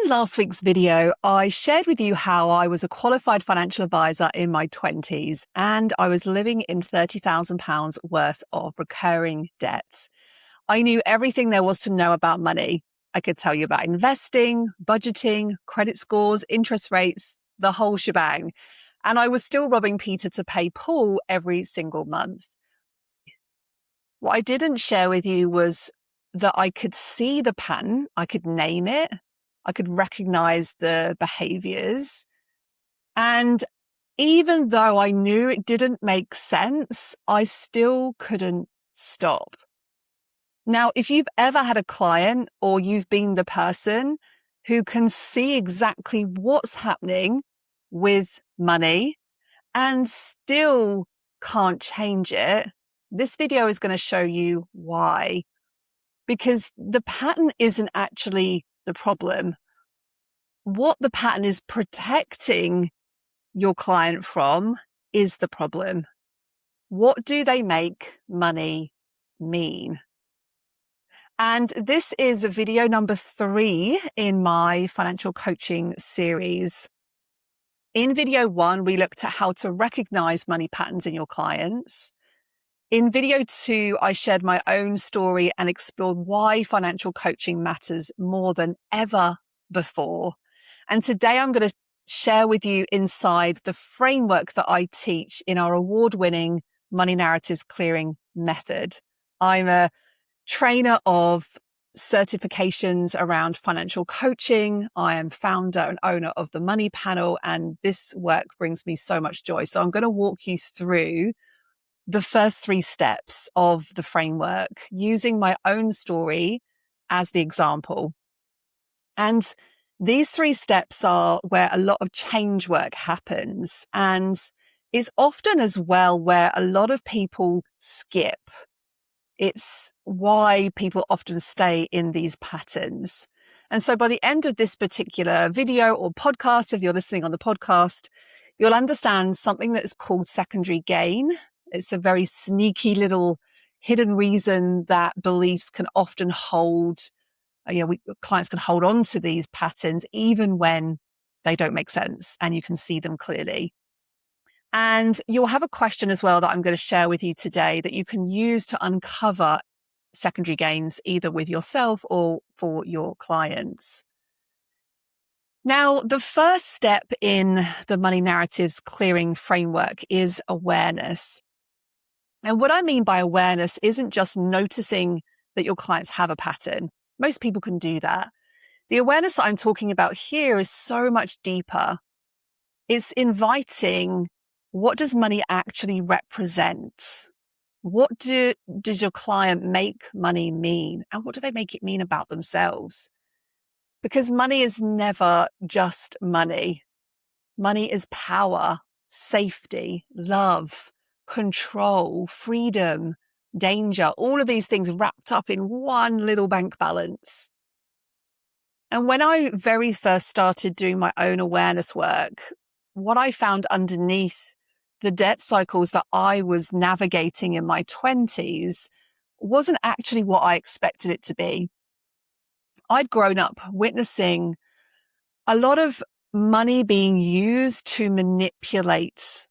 last week's video, I shared with you how I was a qualified financial advisor in my 20s and I was living in £30,000 worth of recurring debts. I knew everything there was to know about money. I could tell you about investing, budgeting, credit scores, interest rates, the whole shebang. And I was still robbing Peter to pay Paul every single month. What I didn't share with you was that I could see the pattern, I could name it, I could recognize the behaviors. And even though I knew it didn't make sense, I still couldn't stop. Now, if you've ever had a client or you've been the person who can see exactly what's happening with money and still can't change it, this video is going to show you why. Because the pattern isn't actually the problem. What the pattern is protecting your client from is the problem. What do they make money mean? And this is video number 3 in my financial coaching series. In video 1, we looked at how to recognize money patterns in your clients. In video 2, I shared my own story and explored why financial coaching matters more than ever before. And today I'm going to share with you inside the framework that I teach in our award-winning Money Narratives Clearing method. I'm a trainer of certifications around financial coaching. I am founder and owner of the Money Panel, and this work brings me so much joy. So I'm going to walk you through the first 3 steps of the framework using my own story as the example. And these 3 steps are where a lot of change work happens. And it's often as well where a lot of people skip. It's why people often stay in these patterns. And so by the end of this particular video or podcast, if you're listening on the podcast, you'll understand something that is called secondary gain. It's a very sneaky little hidden reason that beliefs can often hold, clients can hold on to these patterns even when they don't make sense and you can see them clearly. And you'll have a question as well that I'm going to share with you today that you can use to uncover secondary gains either with yourself or for your clients. Now, the first step in the Money Narratives Clearing framework is awareness. And what I mean by awareness isn't just noticing that your clients have a pattern. Most people can do that. The awareness that I'm talking about here is so much deeper. It's inviting, what does money actually represent? What does your client make money mean? And what do they make it mean about themselves? Because money is never just money. Money is power, safety, love, control, freedom, danger, all of these things wrapped up in one little bank balance. And when I very first started doing my own awareness work, what I found underneath the debt cycles that I was navigating in my 20s wasn't actually what I expected it to be. I'd grown up witnessing a lot of money being used to manipulate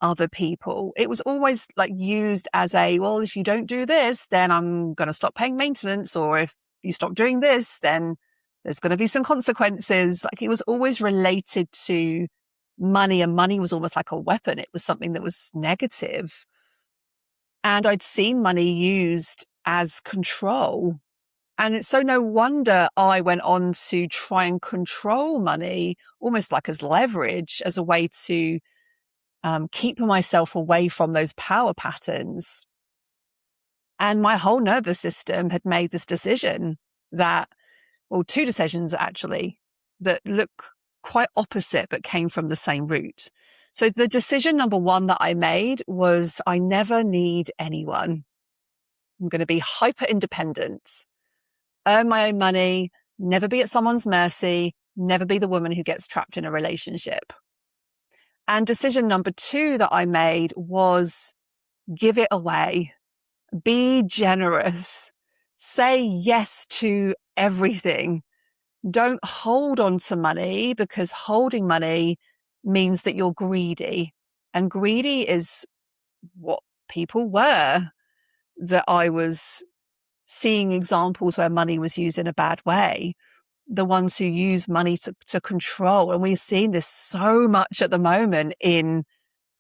other people. It was always like used as well, if you don't do this, then I'm going to stop paying maintenance. Or if you stop doing this, then there's going to be some consequences. Like it was always related to money, and money was almost like a weapon. It was something that was negative. And I'd seen money used as control. And it's so no wonder I went on to try and control money almost like as leverage, as a way to keep myself away from those power patterns. And my whole nervous system had made this decision that, well, 2 decisions actually, that look quite opposite but came from the same root. So the decision number 1 that I made was I never need anyone. I'm going to be hyper independent, earn my own money, never be at someone's mercy, never be the woman who gets trapped in a relationship. And decision number 2 that I made was give it away, be generous, say yes to everything, Don't hold on to money, because holding money means that you're greedy. And greedy is what people were, that I was seeing examples where money was used in a bad way. The ones who use money to control. And we're seeing this so much at the moment in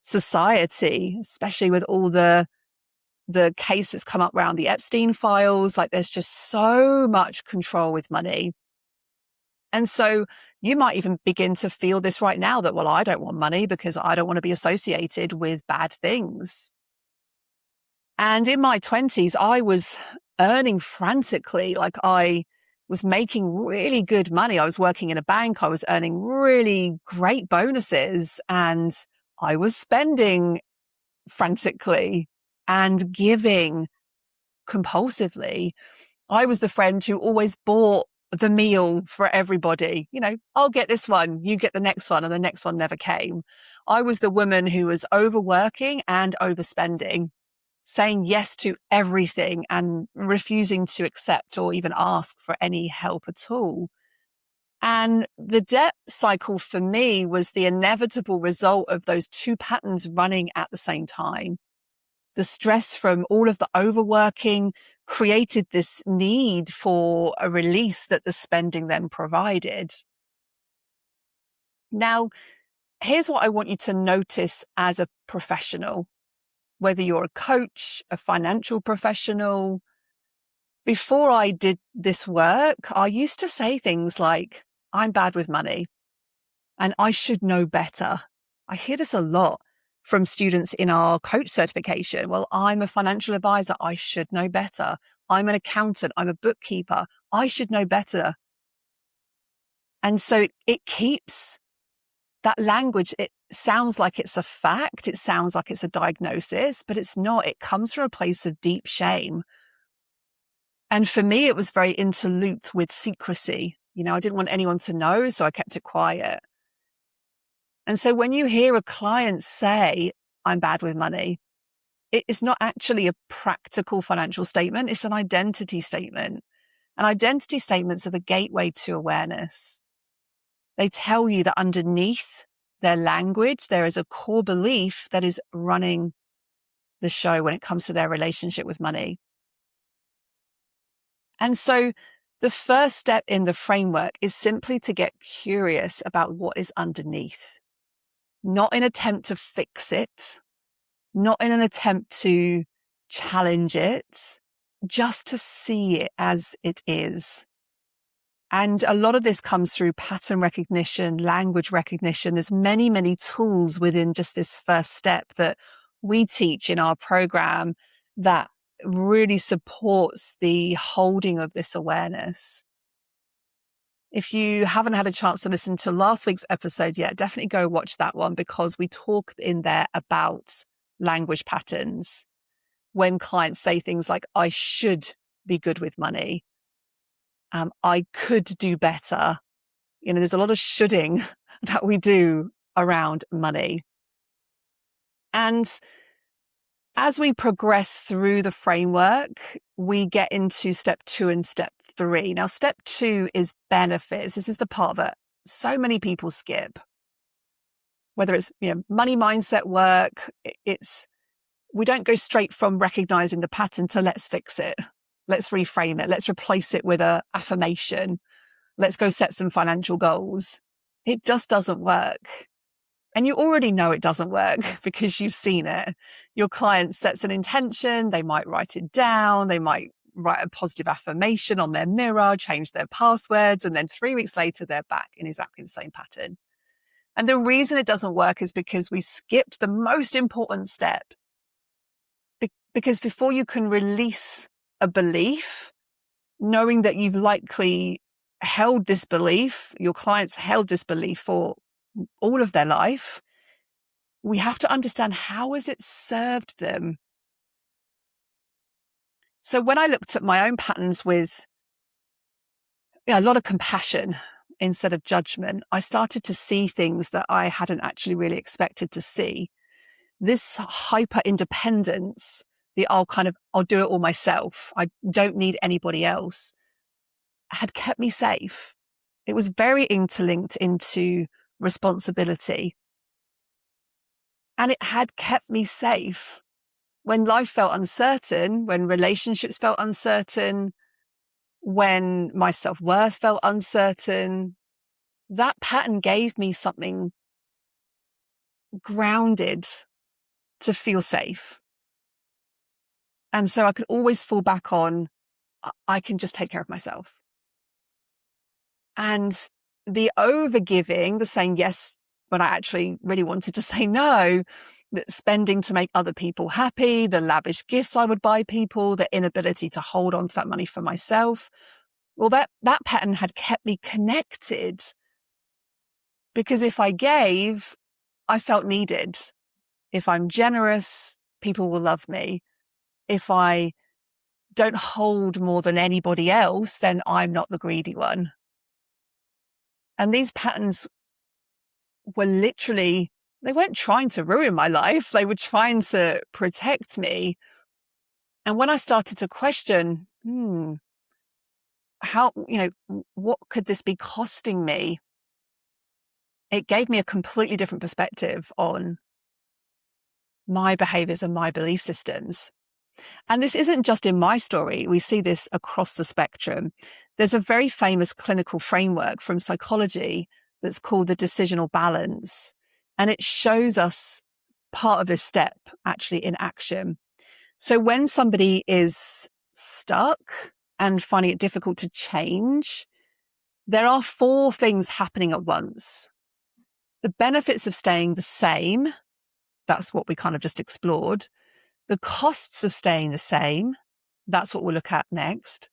society, especially with all the cases come up around the Epstein files. Like, there's just so much control with money. And so you might even begin to feel this right now, that, well, I don't want money because I don't want to be associated with bad things. And in my 20s, I was earning frantically. Like, I was making really good money. I was working in a bank. I was earning really great bonuses, and I was spending frantically and giving compulsively. I was the friend who always bought the meal for everybody. I'll get this one, you get the next one, and the next one never came. I was the woman who was overworking and overspending, saying yes to everything and refusing to accept or even ask for any help at all. And the debt cycle for me was the inevitable result of those two patterns running at the same time. The stress from all of the overworking created this need for a release that the spending then provided. Now, here's what I want you to notice as a professional, whether you're a coach, a financial professional. Before I did this work, I used to say things like, I'm bad with money and I should know better. I hear this a lot from students in our coach certification. Well, I'm a financial advisor. I should know better. I'm an accountant. I'm a bookkeeper. I should know better. And so it keeps that language. It sounds like it's a fact. It sounds like it's a diagnosis, but it's not. It comes from a place of deep shame. And for me, it was very interlooped with secrecy. I didn't want anyone to know, so I kept it quiet. And so when you hear a client say, I'm bad with money, it is not actually a practical financial statement. It's an identity statement. And identity statements are the gateway to awareness. They tell you that underneath their language, there is a core belief that is running the show when it comes to their relationship with money. And so the first step in the framework is simply to get curious about what is underneath, not in an attempt to fix it, not in an attempt to challenge it, just to see it as it is. And a lot of this comes through pattern recognition, language recognition. There's many, many tools within just this first step that we teach in our program that really supports the holding of this awareness. If you haven't had a chance to listen to last week's episode yet, definitely go watch that one, because we talk in there about language patterns. When clients say things like, I should be good with money, I could do better. There's a lot of shoulding that we do around money. And as we progress through the framework, we get into step 2 and step 3. Now, step 2 is benefits. This is the part that so many people skip. Whether it's money mindset work, we don't go straight from recognizing the pattern to let's fix it. Let's reframe it. Let's replace it with an affirmation. Let's go set some financial goals. It just doesn't work. And you already know it doesn't work because you've seen it. Your client sets an intention. They might write it down. They might write a positive affirmation on their mirror, change their passwords. And then 3 weeks later, they're back in exactly the same pattern. And the reason it doesn't work is because we skipped the most important step. Because before you can release a belief, knowing that you've likely held this belief, your clients held this belief for all of their life, we have to understand, how has it served them? So when I looked at my own patterns with a lot of compassion instead of judgment, I started to see things that I hadn't actually really expected to see. This hyper independence, I'll do it all myself, I don't need anybody else, had kept me safe. It was very interlinked into responsibility. And it had kept me safe. When life felt uncertain, when relationships felt uncertain, when my self-worth felt uncertain, that pattern gave me something grounded to feel safe. And so I could always fall back on, I can just take care of myself. And the overgiving, the saying yes when I actually really wanted to say no, the spending to make other people happy, the lavish gifts I would buy people, the inability to hold on to that money for myself. Well, that pattern had kept me connected, because if I gave, I felt needed. If I'm generous, people will love me. If I don't hold more than anybody else, then I'm not the greedy one. And these patterns were literally, they weren't trying to ruin my life. They were trying to protect me. And when I started to question, how, what could this be costing me? It gave me a completely different perspective on my behaviors and my belief systems. And this isn't just in my story. We see this across the spectrum. There's a very famous clinical framework from psychology that's called the decisional balance. And it shows us part of this step actually in action. So when somebody is stuck and finding it difficult to change, there are 4 things happening at once. The benefits of staying the same, that's what we kind of just explored. The costs of staying the same, that's what we'll look at next.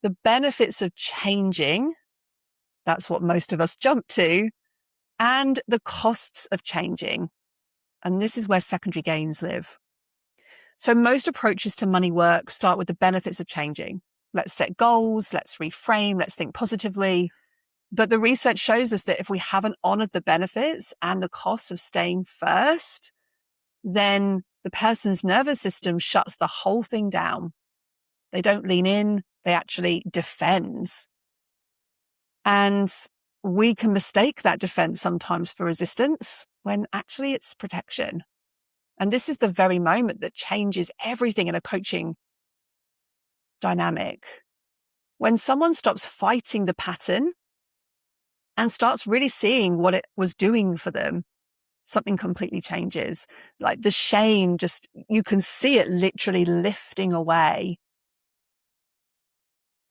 The benefits of changing, that's what most of us jump to. And the costs of changing. And this is where secondary gains live. So most approaches to money work start with the benefits of changing. Let's set goals, let's reframe, let's think positively. But the research shows us that if we haven't honored the benefits and the costs of staying first, then the person's nervous system shuts the whole thing down. They don't lean in, they actually defend. And we can mistake that defense sometimes for resistance when actually it's protection. And this is the very moment that changes everything in a coaching dynamic. When someone stops fighting the pattern and starts really seeing what it was doing for them, something completely changes. Like the shame, just you can see it literally lifting away.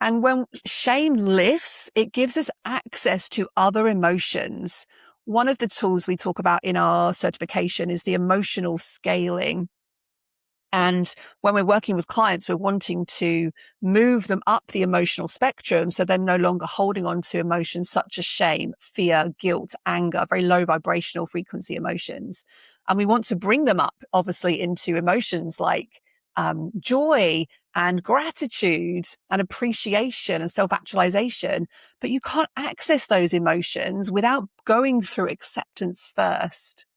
And when shame lifts, it gives us access to other emotions. One of the tools we talk about in our certification is the emotional scaling. And when we're working with clients, we're wanting to move them up the emotional spectrum so they're no longer holding on to emotions such as shame, fear, guilt, anger, very low vibrational frequency emotions. And we want to bring them up, obviously, into emotions like joy and gratitude and appreciation and self-actualization. But you can't access those emotions without going through acceptance first.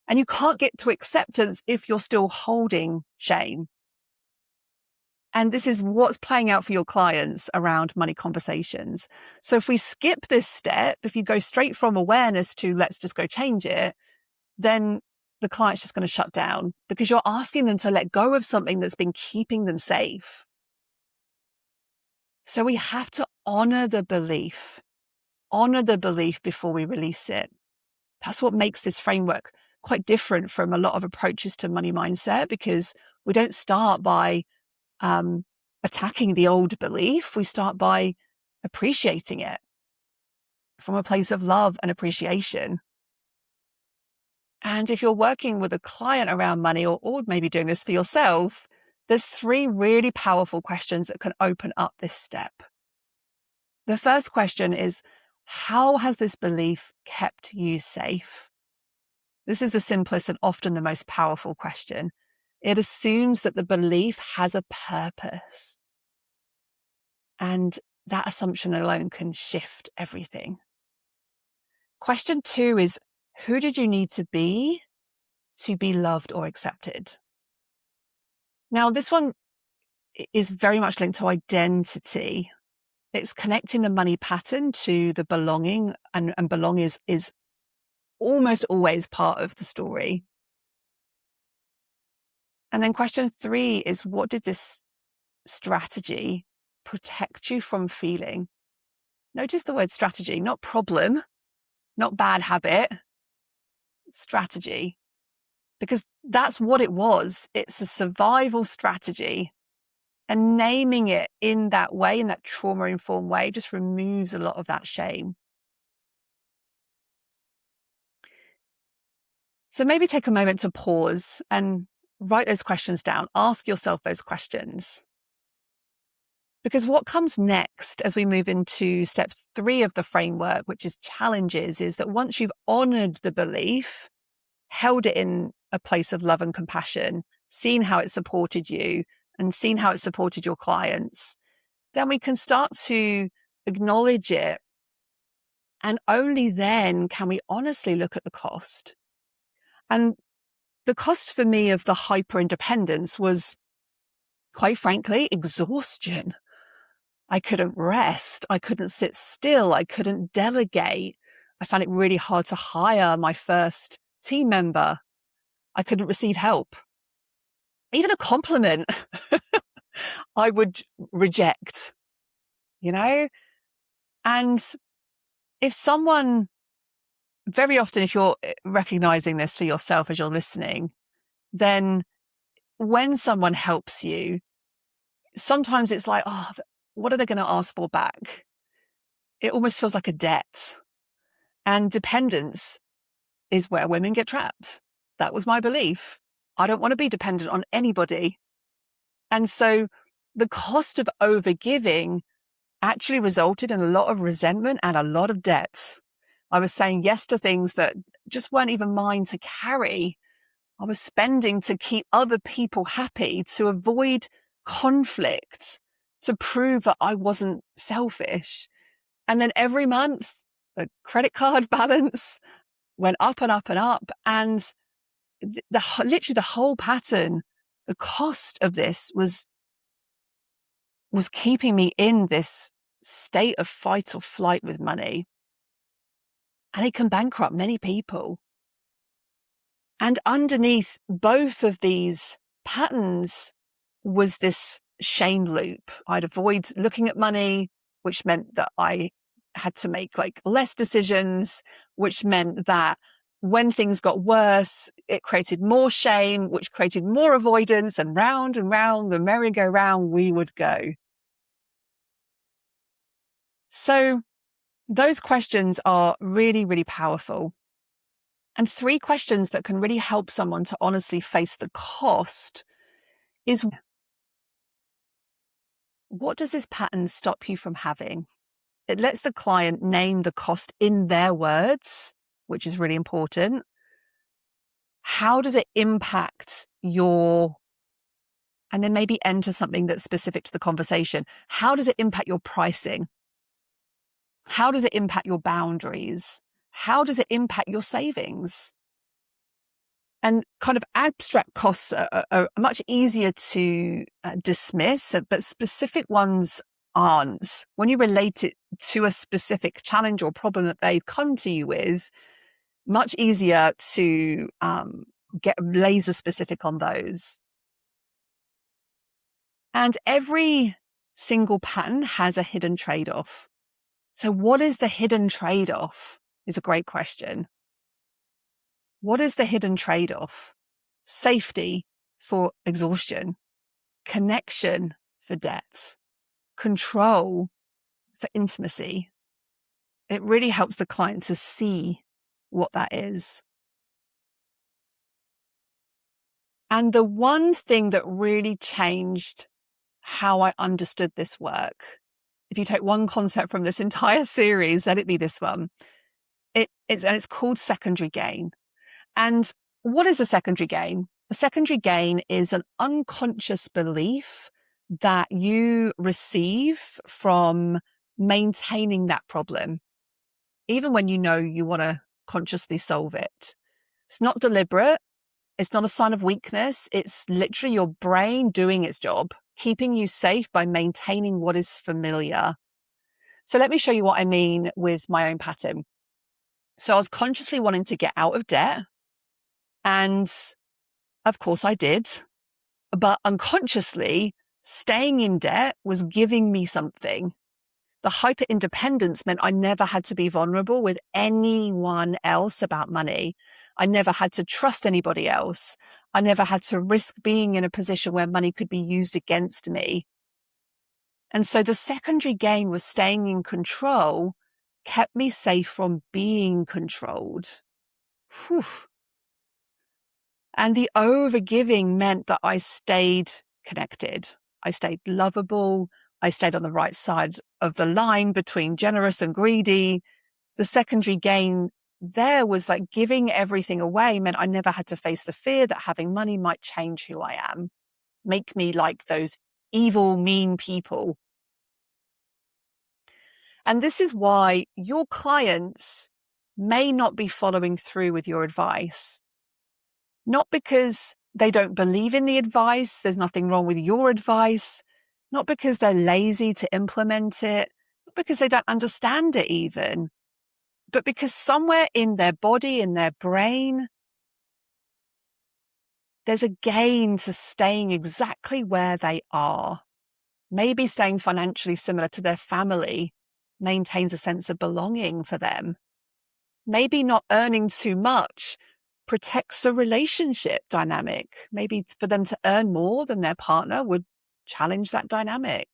And you can't get to acceptance if you're still holding shame. And this is what's playing out for your clients around money conversations. So if we skip this step, if you go straight from awareness to let's just go change it, then the client's just going to shut down because you're asking them to let go of something that's been keeping them safe. So we have to honor the belief before we release it. That's what makes this framework quite different from a lot of approaches to money mindset, because we don't start by attacking the old belief. We start by appreciating it from a place of love and appreciation. And if you're working with a client around money, or maybe doing this for yourself, there's 3 really powerful questions that can open up this step. The first question is, how has this belief kept you safe? This is the simplest and often the most powerful question. It assumes that the belief has a purpose. And that assumption alone can shift everything. Question 2 is, who did you need to be loved or accepted? Now, this one is very much linked to identity. It's connecting the money pattern to the belonging, and belong is almost always part of the story. And then question 3 is, what did this strategy protect you from feeling? Notice the word strategy, not problem, not bad habit, strategy, because that's what it was. It's a survival strategy. And naming it in that way, in that trauma-informed way, just removes a lot of that shame. So maybe take a moment to pause and write those questions down. Ask yourself those questions. Because what comes next as we move into step 3 of the framework, which is challenges, is that once you've honored the belief, held it in a place of love and compassion, seen how it supported you and seen how it supported your clients, then we can start to acknowledge it. And only then can we honestly look at the cost. And the cost for me of the hyper independence was, quite frankly, exhaustion. I couldn't rest. I couldn't sit still. I couldn't delegate. I found it really hard to hire my first team member. I couldn't receive help. Even a compliment, I would reject, you know? And if someone, very often, if you're recognizing this for yourself as you're listening, then when someone helps you, sometimes it's like, oh, what are they going to ask for back? It almost feels like a debt. And dependence is where women get trapped. That was my belief. I don't want to be dependent on anybody. And so the cost of overgiving actually resulted in a lot of resentment and a lot of debt. I was saying yes to things that just weren't even mine to carry. I was spending to keep other people happy, to avoid conflict, to prove that I wasn't selfish. And then every month, the credit card balance went up and up and up. And literally the whole pattern, the cost of this was keeping me in this state of fight or flight with money. And it can bankrupt many people. And underneath both of these patterns was this shame loop. I'd avoid looking at money, which meant that I had to make like less decisions, which meant that when things got worse, it created more shame, which created more avoidance, and round the merry-go-round we would go. So those questions are really, really powerful. And 3 questions that can really help someone to honestly face the cost is, what does this pattern stop you from having? It lets the client name the cost in their words, which is really important. How does it impact and then maybe enter something that's specific to the conversation. How does it impact your pricing? How does it impact your boundaries? How does it impact your savings? And kind of abstract costs are much easier to dismiss, but specific ones aren't. When you relate it to a specific challenge or problem that they've come to you with, much easier to get laser specific on those. And every single pattern has a hidden trade-off. So what is the hidden trade-off is a great question. What is the hidden trade-off? Safety for exhaustion, connection for debt, control for intimacy. It really helps the client to see what that is. And the one thing that really changed how I understood this work, if you take one concept from this entire series, let it be this one. It's called secondary gain. And what is a secondary gain? A secondary gain is an unconscious belief that you receive from maintaining that problem, even when you know you want to consciously solve it. It's not deliberate. It's not a sign of weakness. It's literally your brain doing its job, keeping you safe by maintaining what is familiar. So let me show you what I mean with my own pattern. So I was consciously wanting to get out of debt. And of course I did. But unconsciously, staying in debt was giving me something. The hyper independence meant I never had to be vulnerable with anyone else about money. I never had to trust anybody else. I never had to risk being in a position where money could be used against me. And so the secondary gain was staying in control, kept me safe from being controlled. Whew. And the overgiving meant that I stayed connected. I stayed lovable. I stayed on the right side of the line between generous and greedy. The secondary gain there was like giving everything away meant I never had to face the fear that having money might change who I am, make me like those evil, mean people. And this is why your clients may not be following through with your advice. Not because they don't believe in the advice, there's nothing wrong with your advice, not because they're lazy to implement it, not because they don't understand it even, but because somewhere in their body, in their brain, there's a gain to staying exactly where they are. Maybe staying financially similar to their family maintains a sense of belonging for them. Maybe not earning too much protects a relationship dynamic. Maybe for them to earn more than their partner would challenge that dynamic.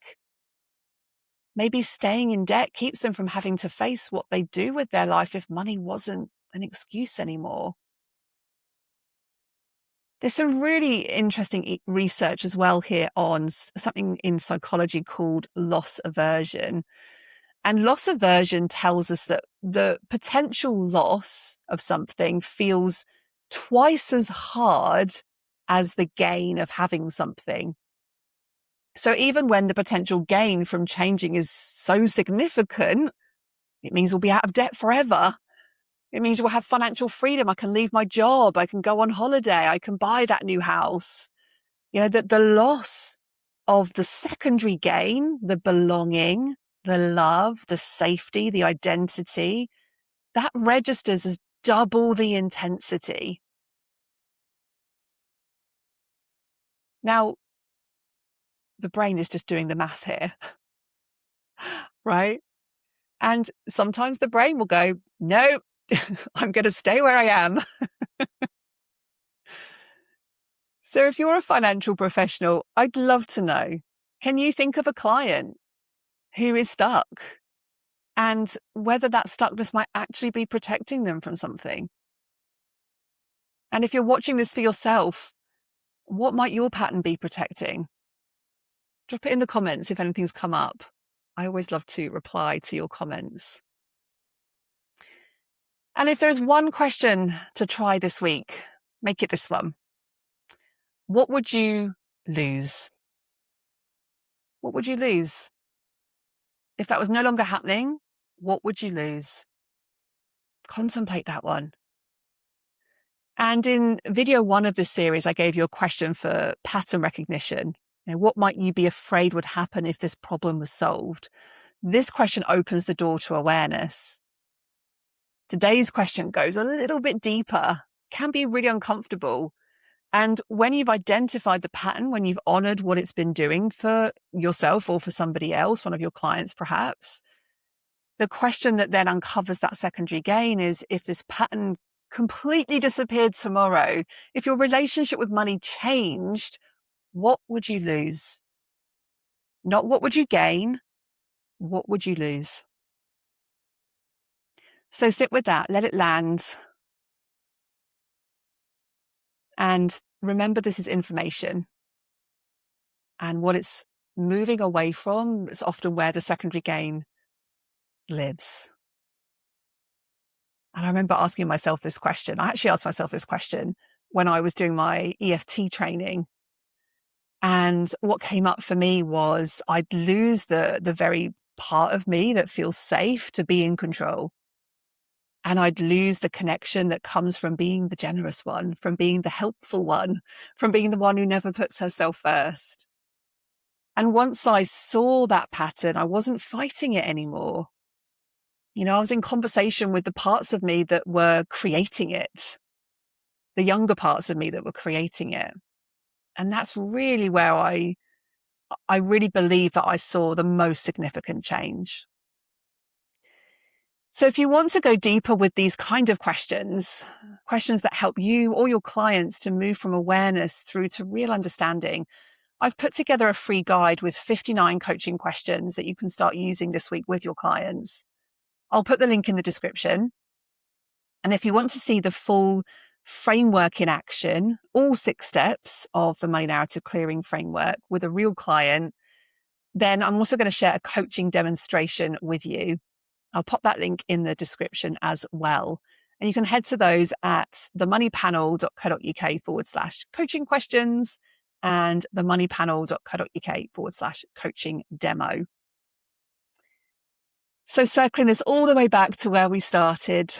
Maybe staying in debt keeps them from having to face what they do with their life if money wasn't an excuse anymore. There's some really interesting research as well here on something in psychology called loss aversion. And loss aversion tells us that the potential loss of something feels twice as hard as the gain of having something. So even when the potential gain from changing is so significant, it means we'll be out of debt forever. It means we'll have financial freedom. I can leave my job. I can go on holiday. I can buy that new house. You know, that the loss of the secondary gain, the belonging, the love, the safety, the identity, that registers as double the intensity. Now, the brain is just doing the math here, right? And sometimes the brain will go, no, I'm going to stay where I am. So if you're a financial professional, I'd love to know, can you think of a client who is stuck and whether that stuckness might actually be protecting them from something? And if you're watching this for yourself, what might your pattern be protecting? Drop it in the comments if anything's come up. I always love to reply to your comments. And if there's one question to try this week, make it this one. What would you lose? What would you lose? If that was no longer happening, what would you lose? Contemplate that one. And in video 1 of this series, I gave you a question for pattern recognition. You know, what might you be afraid would happen if this problem was solved? This question opens the door to awareness. Today's question goes a little bit deeper, can be really uncomfortable. And when you've identified the pattern, when you've honored what it's been doing for yourself or for somebody else, one of your clients perhaps, the question that then uncovers that secondary gain is, if this pattern completely disappeared tomorrow, if your relationship with money changed, what would you lose? Not what would you gain, what would you lose? So sit with that, let it land. And remember, this is information. And what it's moving away from is often where the secondary gain lives. And I remember asking myself this question. I actually asked myself this question when I was doing my EFT training. And what came up for me was I'd lose the very part of me that feels safe to be in control. And I'd lose the connection that comes from being the generous one, from being the helpful one, from being the one who never puts herself first. And once I saw that pattern, I wasn't fighting it anymore. I was in conversation with the parts of me that were creating it, the younger parts of me that were creating it. And that's really where I really believe that I saw the most significant change. So if you want to go deeper with these kind of questions that help you or your clients to move from awareness through to real understanding, I've put together a free guide with 59 coaching questions that you can start using this week with your clients. I'll put the link in the description. And if you want to see the full framework in action, all 6 steps of the money narrative clearing framework with a real client, then I'm also going to share a coaching demonstration with you. I'll pop that link in the description as well. And you can head to those at themoneypanel.co.uk/coaching questions and themoneypanel.co.uk/coaching demo. So circling this all the way back to where we started,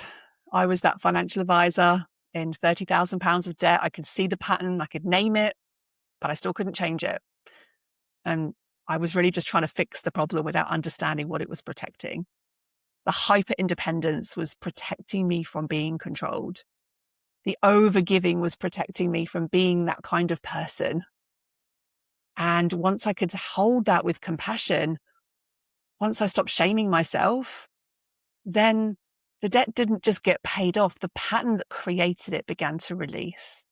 I was that financial advisor in £30,000 of debt. I could see the pattern, I could name it, but I still couldn't change it. And I was really just trying to fix the problem without understanding what it was protecting. The hyper-independence was protecting me from being controlled. The over-giving was protecting me from being that kind of person. And once I could hold that with compassion, once I stopped shaming myself, then the debt didn't just get paid off. The pattern that created it began to release.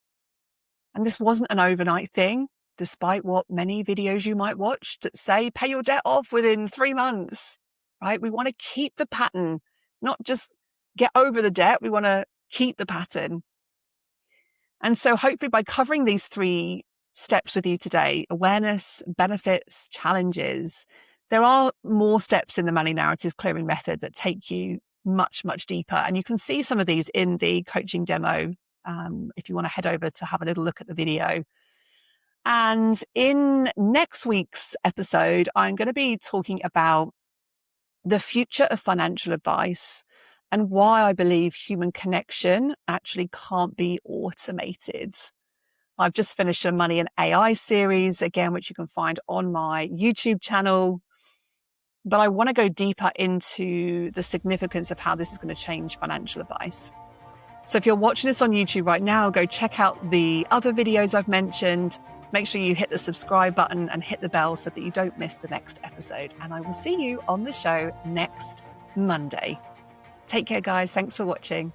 And this wasn't an overnight thing, despite what many videos you might watch that say, pay your debt off within 3 months, right? We want to keep the pattern, not just get over the debt. We want to keep the pattern. And so hopefully by covering these 3 steps with you today, awareness, benefits, challenges, there are more steps in the money narrative clearing method that take you much, much deeper. And you can see some of these in the coaching demo if you want to head over to have a little look at the video. And in next week's episode, I'm going to be talking about the future of financial advice and why I believe human connection actually can't be automated. I've just finished a Money and AI series, again, which you can find on my YouTube channel. But I want to go deeper into the significance of how this is going to change financial advice. So if you're watching this on YouTube right now, go check out the other videos I've mentioned. Make sure you hit the subscribe button and hit the bell so that you don't miss the next episode. And I will see you on the show next Monday. Take care, guys. Thanks for watching.